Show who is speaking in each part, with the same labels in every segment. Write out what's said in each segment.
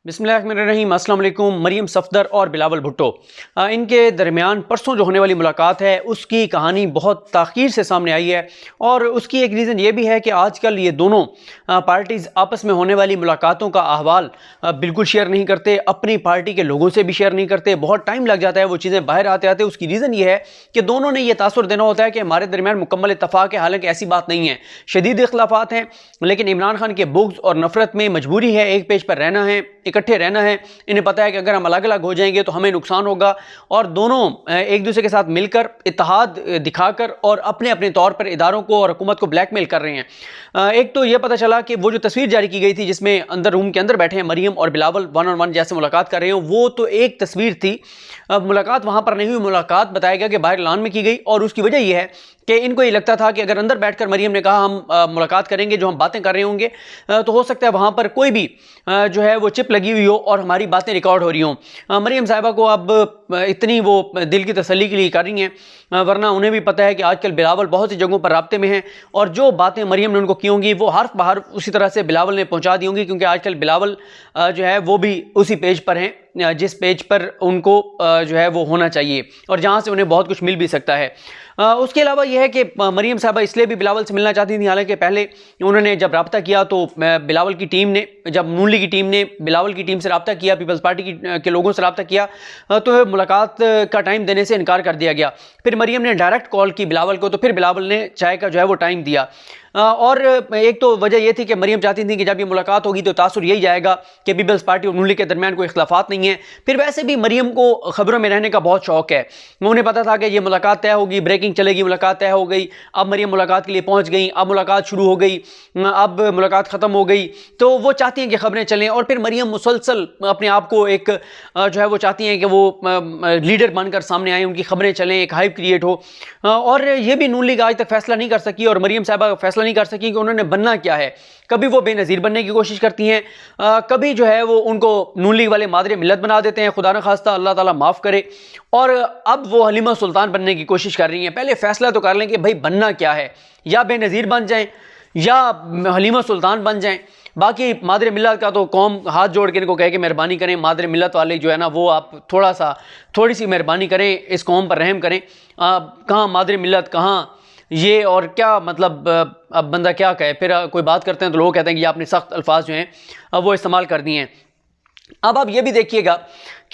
Speaker 1: बिस्मिल्लाहिर्रहमानिर्रहीम। अस्सलाम वालेकुम। मरियम सफदर और बिलावल भुट्टो इनके दरमियान परसों जो होने वाली मुलाकात है उसकी कहानी बहुत ताख़ीर से सामने आई है और उसकी एक रीज़न ये भी है कि आजकल ये दोनों पार्टीज़ आपस में होने वाली मुलाकातों का अहवाल बिल्कुल शेयर नहीं करते, अपनी पार्टी के लोगों से भी शेयर नहीं करते। बहुत टाइम लग जाता है वो चीज़ें बाहर आते आते। उसकी रीज़न ये है कि दोनों ने यह तासुर देना होता है कि हमारे दरमियान मुकम्मल इत्तफाक है, हालांकि ऐसी बात नहीं है। शदीद इख्तिलाफात हैं, लेकिन इमरान खान के बुग़्ज़ और नफ़रत में मजबूरी है एक पेज पर रहना है, इकट्ठे रहना है। इन्हें पता है कि अगर हम अलग अलग हो जाएंगे तो हमें नुकसान होगा और दोनों एक दूसरे के साथ मिलकर इत्तेहाद दिखाकर और अपने अपने तौर पर इदारों को और हुकूमत को ब्लैकमेल कर रहे हैं। एक तो यह पता चला कि वो जो तस्वीर जारी की गई थी जिसमें अंदर रूम के अंदर बैठे हैं मरियम और बिलावल वन ऑन वन जैसे मुलाकात कर रहे हो, वो तो एक तस्वीर थी। मुलाकात वहां पर नहीं हुई, मुलाकात बताया गया कि बाहर लान में की गई और उसकी वजह यह है कि इनको ये लगता था कि अगर अंदर बैठकर मरियम ने कहा हम मुलाकात करेंगे, जो हम बातें कर रहे होंगे, तो हो सकता है वहाँ पर कोई भी जो है वो चिप लगी हुई हो और हमारी बातें रिकॉर्ड हो रही हों। मरियम साहिबा को अब इतनी वो दिल की तसल्ली के लिए कर रही हैं, वरना उन्हें भी पता है कि आजकल बिलावल बहुत सी जगहों पर राब्ते में हैं और जो बातें मरियम ने उनको की होंगी वो हर्फ बहर्फ उसी तरह से बिलावल ने पहुँचा दी होंगी, क्योंकि आजकल बिलावल जो है वो भी उसी पेज पर हैं जिस पेज पर उनको जो है वो होना चाहिए और जहाँ से उन्हें बहुत कुछ मिल भी सकता है। उसके अलावा यह है कि मरियम साहबा इसलिए भी बिलावल से मिलना चाहती थी, हालांकि पहले उन्होंने जब रब्ता किया तो बिलावल की टीम ने, जब नून लीग की टीम ने बिलावल की टीम से रब्ता किया, पीपल्स पार्टी के लोगों से रब्ता किया, तो मुलाकात का टाइम देने से इनकार कर दिया गया। फिर मरियम ने डायरेक्ट कॉल की बिलावल को, तो फिर बिलावल ने चाय का जो है वो टाइम दिया। और एक तो वजह यह थी कि मरियम चाहती थी कि जब ये मुलाकात होगी तो तासुर यही जाएगा कि पीपल्स पार्टी और नून लीग के दरमियान कोई इख्तिलाफात नहीं है। फिर वैसे भी मरियम को खबरों में रहने का बहुत शौक है, उन्हें पता था कि ये मुलाकात तय होगी, ब्रेकिंग चलेगी, मुलाकात तय हो गई, अब मरियम मुलाकात के लिए पहुंच गई, अब मुलाकात शुरू हो गई, अब मुलाकात ख़त्म हो गई, तो वो चाहती हैं कि खबरें चलें और फिर मरियम मुसलसल अपने आप को एक जो है वो चाहती हैं कि वो लीडर बनकर सामने आए, उनकी खबरें चलें, एक हाइप क्रिएट हो। और ये भी नून लीग आज तक फैसला नहीं कर सकी और मरियम साहबा फैसला नहीं कर सकी कि उन्होंने बनना क्या है। कभी वो बेनज़ीर बनने की कोशिश करती हैं, कभी जो है वो उनको नून लीग वाले मादरे मिल्लत बना देते हैं, खुदा न खास्ता अल्लाह ताला माफ़ करे। और अब वो हलीमा सुल्तान बनने की कोशिश कर रही हैं। पहले फैसला तो कर लें कि भाई बनना क्या है, या बेनज़ीर बन जाएं या हलीमा सुल्तान बन जाएं। बाकी मादरे मिल्लत का तो कौम हाथ जोड़ के इनको कहे कि मेहरबानी करें, मादरे मिल्लत वाले जो है ना वो आप थोड़ी सी मेहरबानी करें, इस कौम पर रहम करें। कहाँ मादरे मिल्लत, कहाँ ये, और क्या मतलब अब बंदा क्या कहे। फिर कोई बात करते हैं तो लोग कहते हैं कि आपने सख्त अल्फाज जो हैं अब वो इस्तेमाल कर दिए हैं। अब आप ये भी देखिएगा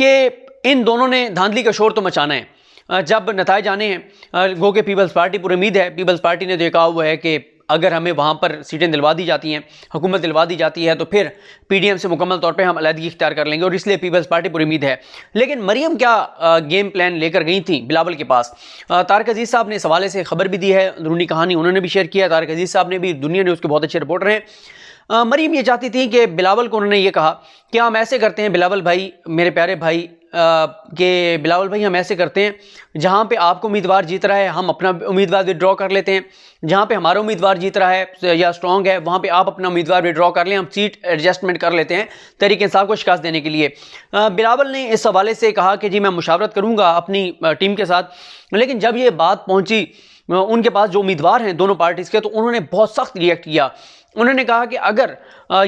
Speaker 1: कि इन दोनों ने धांधली का शोर तो मचाना है। जब नताइज आने हैं, गो के पीपल्स पार्टी पर उम्मीद है, पीपल्स पार्टी ने तो ये कहा हुआ है कि अगर हमें वहाँ पर सीटें दिलवा दी जाती हैं, हुकूमत दिलवा दी जाती है, तो फिर पीडीएम से मुकम्मल तौर पे हम अलहदगी इख्तियार कर लेंगे और इसलिए पीपल्स पार्टी पर उम्मीद है। लेकिन मरियम क्या गेम प्लान लेकर गई थी बिलावल के पास? तारिक अजीज़ साहब ने इस हवाले से खबर भी दी है, अंदरूनी कहानी उन्होंने भी शेयर किया। तारिक अजीज़ साहब ने भी, दुनिया ने उसके बहुत अच्छे रिपोर्टर हैं। मरियम ये चाहती थी कि बिलावल को, उन्होंने ये कहा कि हम ऐसे करते हैं बिलावल भाई, मेरे प्यारे भाई, कि बिलावल भाई हम ऐसे करते हैं, जहाँ पे आपको उम्मीदवार जीत रहा है हम अपना उम्मीदवार विड्रॉ कर लेते हैं, जहाँ पे हमारा उम्मीदवार जीत रहा है या स्ट्रॉन्ग है वहाँ पे आप अपना उम्मीदवार विड्रॉ कर लें, हम सीट एडजस्टमेंट कर लेते हैं तहरीक इंसाफ को शिकस्त देने के लिए। बिलावल ने इस हवाले से कहा कि जी मैं मुशावरत करूँगा अपनी टीम के साथ। लेकिन जब ये बात पहुँची उनके पास जो उम्मीदवार हैं दोनों पार्टीज़ के, तो उन्होंने बहुत सख्त रिएक्ट किया। उन्होंने कहा कि अगर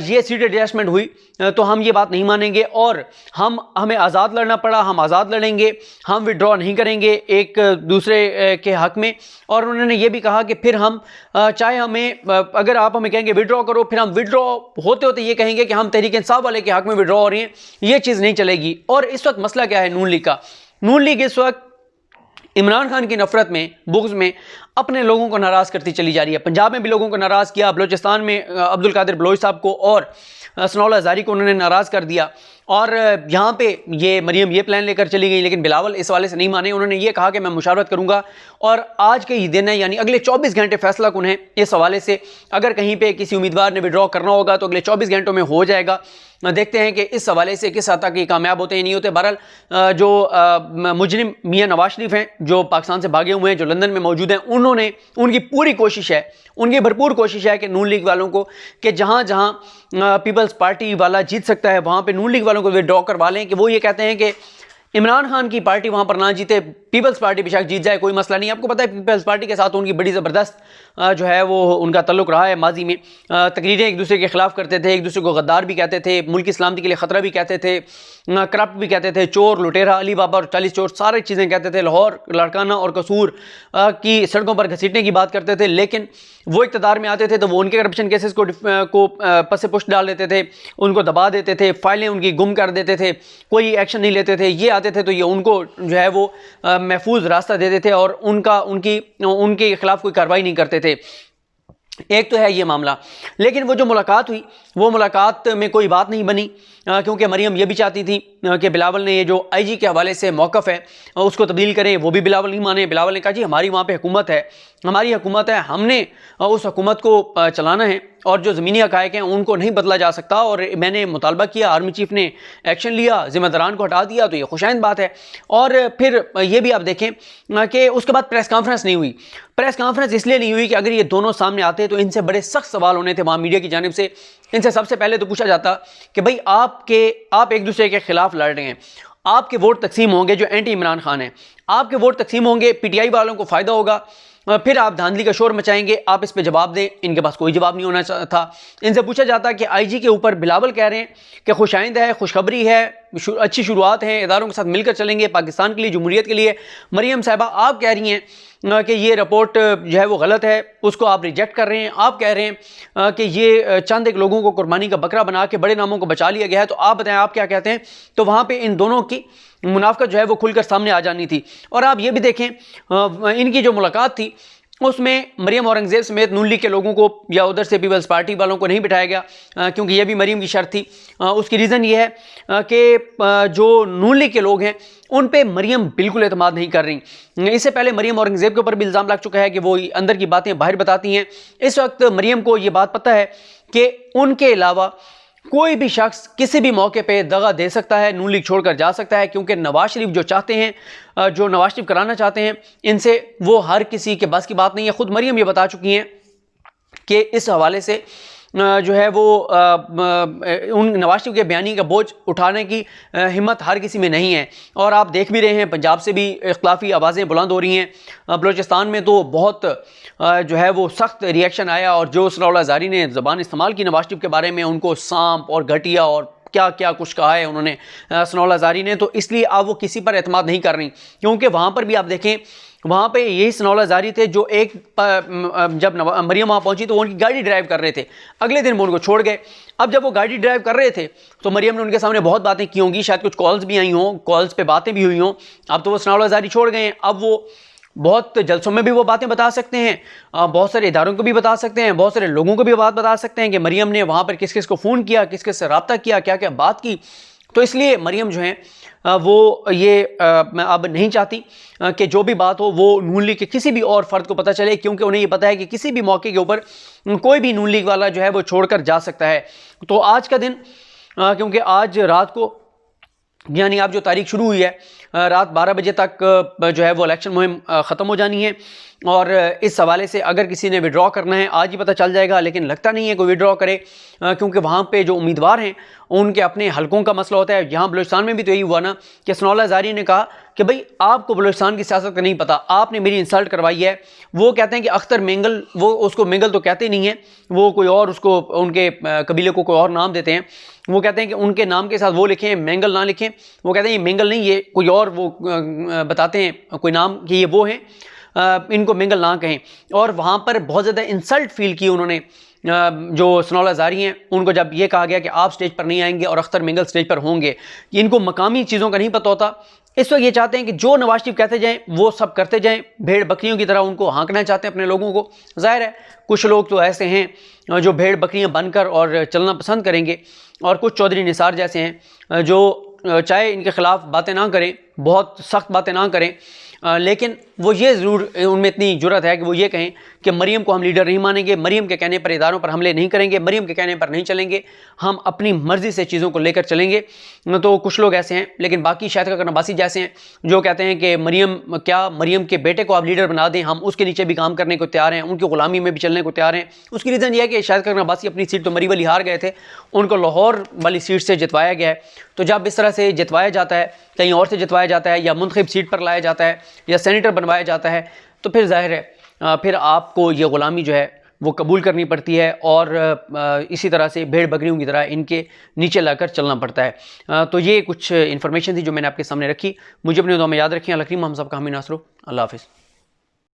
Speaker 1: ये सीट एडजस्टमेंट हुई तो हम ये बात नहीं मानेंगे और हमें आज़ाद लड़ना पड़ा, हम आज़ाद लड़ेंगे, हम विड्रॉ नहीं करेंगे एक दूसरे के हक़ में। और उन्होंने ये भी कहा कि फिर हम चाहे हमें, अगर आप हमें कहेंगे विड्रॉ करो, फिर हम विड्रॉ होते होते ये कहेंगे कि हम तहरीक इंसाफ वाले के हक़ में विड्रॉ हो रही हैं, ये चीज़ नहीं चलेगी। और इस वक्त मसला क्या है नून लीग का? नून लीग इस वक्त इमरान खान की नफरत में, बुग़्ज़ में अपने लोगों को नाराज़ करती चली जा रही है। पंजाब में भी लोगों को नाराज़ किया, बलोचिस्तान में अब्दुल कादिर बलोच साहब को और सनाउल्लाह ज़ारी को उन्होंने नाराज़ कर दिया। और यहाँ पे ये मरियम ये प्लान लेकर चली गई, लेकिन बिलावल इस वाले से नहीं माने। उन्होंने ये कहा कि मैं मुशावरत करूँगा और आज के ही दिन है, यानी अगले 24 घंटे फैसला कौन है इस हवाले से। अगर कहीं पे किसी उम्मीदवार ने विड्रॉ करना होगा तो अगले 24 घंटों में हो जाएगा। देखते हैं कि इस हवाले से किस हद तक ये कामयाब होते हैं नहीं होते। बहरहाल जो मुजरिम मियाँ नवाज शरीफ हैं, जो पाकिस्तान से भागे हुए हैं, जो लंदन में मौजूद हैं, उनकी पूरी कोशिश है, उनकी भरपूर कोशिश है कि नून लीग वालों को, कि जहाँ जहाँ पीपल्स पार्टी वाला जीत सकता है वहाँ पे नून लीग वालों को विड्रॉ करवा लें। कि वो ये कहते हैं कि इमरान खान की पार्टी वहाँ पर ना जीते, पीपल्स पार्टी बेशक जीत जाए, कोई मसला नहीं। आपको पता है पीपल्स पार्टी के साथ उनकी बड़ी ज़बरदस्त जो है वो उनका तल्लुक रहा है माजी में। तकरीरें एक दूसरे के ख़िलाफ़ करते थे, एक दूसरे को गद्दार भी कहते थे, मुल्क की सलामती के लिए ख़तरा भी कहते थे, करप्ट भी कहते थे, चोर लुटेरा, अली बाबा और 40 चोर, सारी चीज़ें कहते थे। लाहौर, लाड़काना और कसूर की सड़कों पर घसीटने की बात करते थे। लेकिन वो इक़्तिदार में आते थे तो वो उनके करप्शन केसेस को पस पुष्ट डाल देते थे, उनको दबा देते थे, फाइलें उनकी गुम कर देते थे, कोई एक्शन नहीं लेते थे। ये आते थे तो ये उनको जो है वो महफूज रास्ता देते थे और उनके खिलाफ कोई कार्रवाई नहीं करते थे। एक तो है ये मामला। लेकिन वो जो मुलाकात हुई, वो मुलाकात में कोई बात नहीं बनी, क्योंकि मरियम ये भी चाहती थी कि बिलावल ने ये जो आईजी के हवाले से मौक़िफ़ है उसको तब्दील करें। वो भी बिलावल नहीं माने। बिलावल ने कहा जी हमारी वहाँ पे हुकूमत है, हमारी हुकूमत है, हमने उस हुकूमत को चलाना है और जो ज़मीनी हक़ाइक़ हैं उनको नहीं बदला जा सकता। और मैंने मुतालबा किया, आर्मी चीफ़ ने एक्शन लिया, ज़िम्मेदारान को हटा दिया, तो ये खुशाइंद बात है। और फिर ये भी आप देखें कि उसके बाद प्रेस कॉन्फ्रेंस नहीं हुई। प्रेस कॉन्फ्रेंस इसलिए नहीं हुई कि अगर ये दोनों सामने आते तो इनसे बड़े सख्त सवाल होने थे वहाँ मीडिया की जानिब से। इनसे सबसे पहले तो पूछा जाता कि भाई आप एक दूसरे के खिलाफ लड़ रहे हैं, आपके वोट तकसीम होंगे जो एंटी इमरान खान है, आपके वोट तकसीम होंगे, पीटीआई वालों को फ़ायदा होगा, फिर आप धांधली का शोर मचाएंगे, आप इस पे जवाब दें। इनके पास कोई जवाब नहीं होना था। इनसे पूछा जाता कि आईजी के ऊपर बिलावल कह रहे हैं कि खुशाइंद है, खुशखबरी है, अच्छी शुरुआत है, इदारों के साथ मिलकर चलेंगे पाकिस्तान के लिए, जमहूरियत के लिए। मरियम साहिबा आप कह रही हैं कि ये रिपोर्ट जो है वो गलत है, उसको आप रिजेक्ट कर रहे हैं। आप कह रहे हैं कि ये चंद एक लोगों को कुर्बानी का बकरा बना के बड़े नामों को बचा लिया गया है। तो आप बताएं आप क्या कहते हैं। तो वहाँ पे इन दोनों की मुनाफकत जो है वो खुलकर सामने आ जानी थी। और आप ये भी देखें इनकी जो मुलाकात थी उसमें मरियम औरंगज़ेब समेत नून लीग के लोगों को या उधर से पीपल्स पार्टी वालों को नहीं बिठाया गया, क्योंकि यह भी मरियम की शर्त थी। उसकी रीज़न ये है कि जो नून लीग के लोग हैं उन पे मरियम बिल्कुल एतमाद नहीं कर रही। इससे पहले मरियम औरंगज़ेब के ऊपर भी इल्ज़ाम लग चुका है कि वो अंदर की बातें बाहर बताती हैं। इस वक्त मरियम को ये बात पता है कि उनके अलावा कोई भी शख्स किसी भी मौके पे दगा दे सकता है, नून लीग छोड़कर जा सकता है, क्योंकि नवाज शरीफ जो चाहते हैं, जो नवाज शरीफ कराना चाहते हैं, इनसे वो हर किसी के बस की बात नहीं है। खुद मरियम ये बता चुकी हैं कि इस हवाले से जो है वो उन नवाज शरीफ के बयानी का बोझ उठाने की हिम्मत हर किसी में नहीं है। और आप देख भी रहे हैं पंजाब से भी इख्तिलाफी आवाज़ें बुलंद हो रही हैं। बलूचिस्तान में तो बहुत जो है वो सख्त रिएक्शन आया और जो सनाउल्लाह ज़ारी ने ज़बान इस्तेमाल की नवाज शरीफ के बारे में, उनको सांप और घटिया और क्या क्या कुछ कहा है उन्होंने सनाउल्लाह ज़ारी ने। तो इसलिए अब वो किसी पर एतमाद नहीं कर रही, क्योंकि वहाँ पर भी आप देखें वहाँ पे यही सनाउल्लाह ज़ारी थे जो जब मरियम वहाँ पहुँची तो वो उनकी गाड़ी ड्राइव कर रहे थे, अगले दिन वो उनको छोड़ गए। अब जब वो गाड़ी ड्राइव कर रहे थे तो मरियम ने उनके सामने बहुत बातें की होंगी, शायद कुछ कॉल्स भी आई हों, कॉल्स पे बातें भी हुई हों। अब तो वो सनाउल्लाह ज़ारी छोड़ गए हैं, अब वो बहुत जलसों में भी वो बातें बता सकते हैं, बहुत सारे इदारों को भी बता सकते हैं, बहुत सारे लोगों को भी बात बता सकते हैं कि मरियम ने वहाँ पर किस किस को फ़ोन किया, किस किस से रब्ता किया, क्या क्या बात की। तो इसलिए मरियम जो हैं वो ये अब नहीं चाहती कि जो भी बात हो वो नून लीग के किसी भी और फ़र्द को पता चले, क्योंकि उन्हें ये पता है कि किसी भी मौके के ऊपर कोई भी नून लीग वाला जो है वो छोड़कर जा सकता है। तो आज का दिन, क्योंकि आज रात को, यानी अब जो तारीख शुरू हुई है, रात 12 बजे तक जो है वो इलेक्शन मुहिम ख़त्म हो जानी है। और इस हवाले से अगर किसी ने विड्रॉ करना है आज ही पता चल जाएगा, लेकिन लगता नहीं है कोई विड्रॉ करे, क्योंकि वहाँ पे जो उम्मीदवार हैं उनके अपने हलकों का मसला होता है। यहाँ बलूचिस्तान में भी तो यही हुआ ना कि सनाउल्लाह ज़ारी ने कहा कि भाई आपको बलूचिस्तान की सियासत का नहीं पता, आपने मेरी इंसल्ट करवाई है। वो कहते हैं कि अख्तर मेंगल, वो उसको मेंगल तो कहते नहीं हैं, वो कोई और उसको उनके कबीले को कोई और नाम देते हैं। वो कहते हैं कि उनके नाम के साथ वो लिखें, मेंगल ना लिखें। वो कहते हैं ये मेंगल नहीं, ये कोई और, वो बताते हैं कोई नाम कि ये वो हैं, इनको मेंगल ना कहें। और वहाँ पर बहुत ज़्यादा इंसल्ट फील की उन्होंने, जो सनाउल्लाह ज़ारी हैं उनको जब ये कहा गया कि आप स्टेज पर नहीं आएंगे और अख्तर मेंगल स्टेज पर होंगे। इनको मकामी चीज़ों का नहीं पता होता। इस वक्त ये चाहते हैं कि जो नवाज शरीफ कहते जाएं वो सब करते जाएं, भेड़ बकरियों की तरह उनको हाँकना चाहते हैं अपने लोगों को। ज़ाहिर है कुछ लोग तो ऐसे हैं जो भेड़ बकरियां बनकर और चलना पसंद करेंगे, और कुछ चौधरी निसार जैसे हैं जो चाहे इनके ख़िलाफ़ बातें ना करें, बहुत सख्त बातें ना करें, लेकिन वो ये ज़रूर उनमें इतनी जुर्रत है कि वो ये कहें कि मरियम को हम लीडर नहीं मानेंगे, मरियम के कहने पर इदारों पर हमले नहीं करेंगे, मरियम के कहने पर नहीं चलेंगे, हम अपनी मर्ज़ी से चीज़ों को लेकर चलेंगे। तो कुछ लोग ऐसे हैं, लेकिन बाकी शाहिद खाकन अब्बासी जैसे हैं जो कहते हैं कि मरियम के बेटे को आप लीडर बना दें, हम उसके नीचे भी काम करने को तैयार हैं, उनकी ग़ुलामी में भी चलने को तैयार हैं। उसकी रीज़न ये है कि शाहिद खाकन अब्बासी अपनी सीट तो मरी वाली हार गए थे, उनको लाहौर वाली सीट से जितवाया गया है। तो जब इस तरह से जितवाया जाता है, कहीं और से जितवाया जाता है, या मुंतखब सीट पर लाया जाता है, या सेनेटर बनवाया जाता है, तो फिर जाहिर है फिर आपको ये ग़ुलामी जो है वो कबूल करनी पड़ती है, और इसी तरह से भेड़ बकरियों की तरह इनके नीचे लाकर चलना पड़ता है। तो ये कुछ इन्फॉर्मेशन थी जो मैंने आपके सामने रखी। मुझे अपनी दुआ में याद रखें। अल्लाह करीम हम सब का हामी नासरो। अल्लाह हाफ़िज़।